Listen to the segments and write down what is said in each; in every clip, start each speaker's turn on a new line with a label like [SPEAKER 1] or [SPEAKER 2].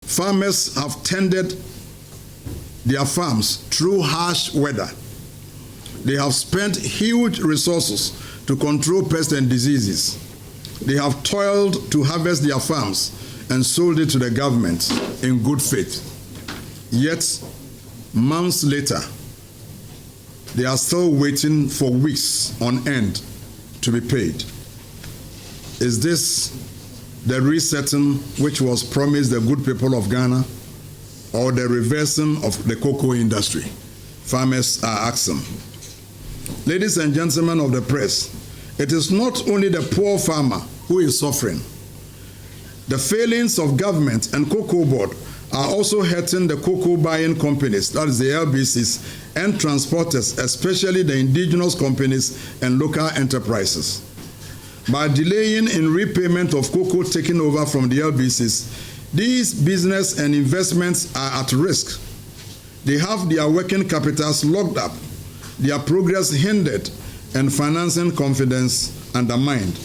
[SPEAKER 1] Farmers have tended their farms through harsh weather. They have spent huge resources to control pests and diseases. They have toiled to harvest their farms and sold it to the government in good faith. Yet, months later, they are still waiting for weeks on end to be paid. Is this the resetting which was promised the good people of Ghana, or the reversing of the cocoa industry? Farmers are asking. Ladies and gentlemen of the press, it is not only the poor farmer who is suffering. The failings of government and cocoa board are also hurting the cocoa buying companies, that is the LBCs, and transporters, especially the indigenous companies and local enterprises. By delaying in repayment of cocoa taken over from the LBCs, these business and investments are at risk. They have their working capitals locked up, their progress hindered, and financing confidence undermined.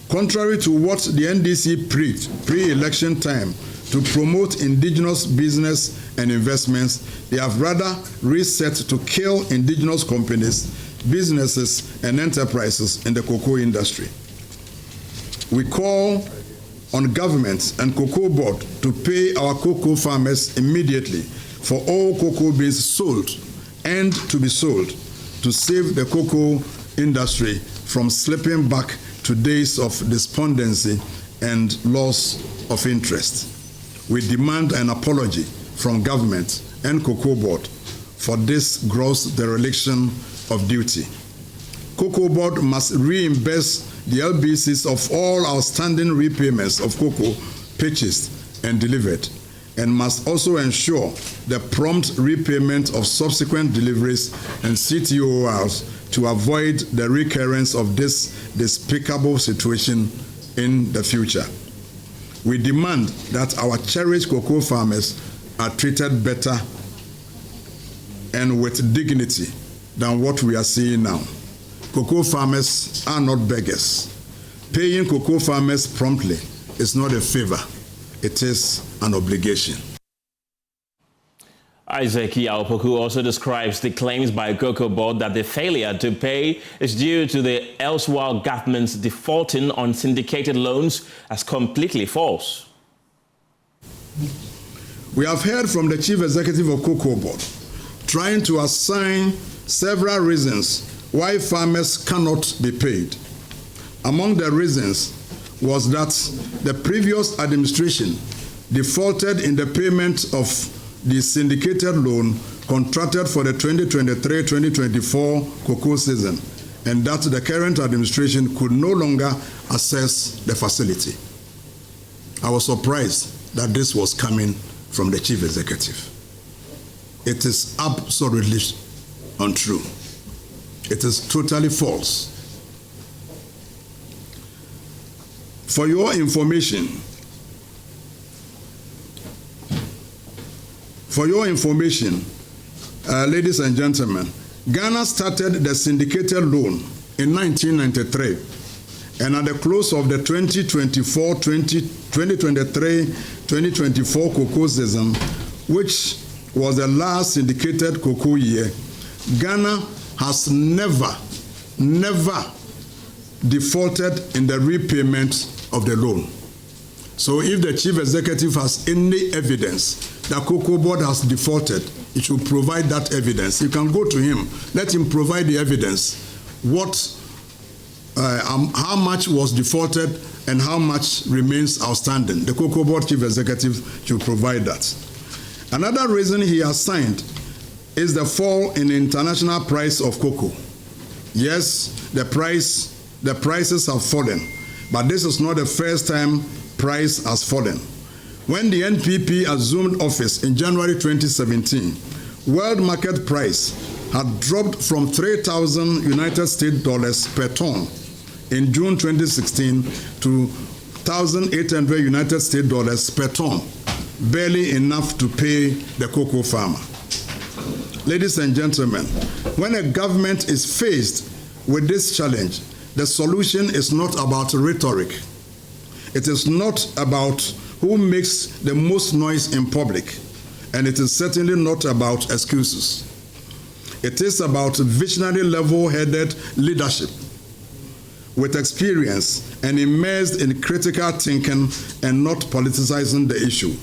[SPEAKER 1] Contrary to what the NDC preached pre-election time to promote indigenous business and investments, they have rather reset to kill indigenous companies, businesses, and enterprises in the cocoa industry. We call on government and cocoa board to pay our cocoa farmers immediately for all cocoa beans sold and to be sold, to save the cocoa industry from slipping back to days of despondency and loss of interest. We demand an apology from government and cocoa board for this gross dereliction of duty. Cocoa board must reimburse the LBCs of all outstanding repayments of cocoa purchased and delivered, and must also ensure the prompt repayment of subsequent deliveries and CTORs to avoid the recurrence of this despicable situation in the future. We demand that our cherished cocoa farmers are treated better and with dignity than what we are seeing now. Cocoa farmers are not beggars. Paying cocoa farmers promptly is not a favor, it is an obligation.
[SPEAKER 2] Isaac Yaopoku also describes the claims by Cocoa Board that the failure to pay is due to the elsewhere government's defaulting on syndicated loans as completely false.
[SPEAKER 1] We have heard from the Chief Executive of Cocoa Board trying to assign several reasons why farmers cannot be paid. Among the reasons was that the previous administration defaulted in the payment of the syndicated loan contracted for the 2023-2024 cocoa season, and that the current administration could no longer access the facility. I was surprised that this was coming from the Chief Executive. It is absolutely untrue. It is totally false. For your information, ladies and gentlemen, Ghana started the syndicated loan in 1993, and at the close of the 2023-2024 cocoa season, which was the last syndicated cocoa year, Ghana has never defaulted in the repayment of the loan. So if the Chief Executive has any evidence that Cocoa Board has defaulted, he should provide that evidence. You can go to him, let him provide the evidence, how much was defaulted and how much remains outstanding. The Cocoa Board Chief Executive should provide that. Another reason he assigned is the fall in the international price of cocoa. Yes, the prices have fallen, but this is not the first time price has fallen. When the NPP assumed office in January 2017, world market price had dropped from 3,000 United States dollars per ton in June 2016 to 1,800 United States dollars per ton, barely enough to pay the cocoa farmer. Ladies and gentlemen, when a government is faced with this challenge, the solution is not about rhetoric. It is not about who makes the most noise in public, and it is certainly not about excuses. It is about visionary, level-headed leadership with experience and immersed in critical thinking and not politicizing the issue.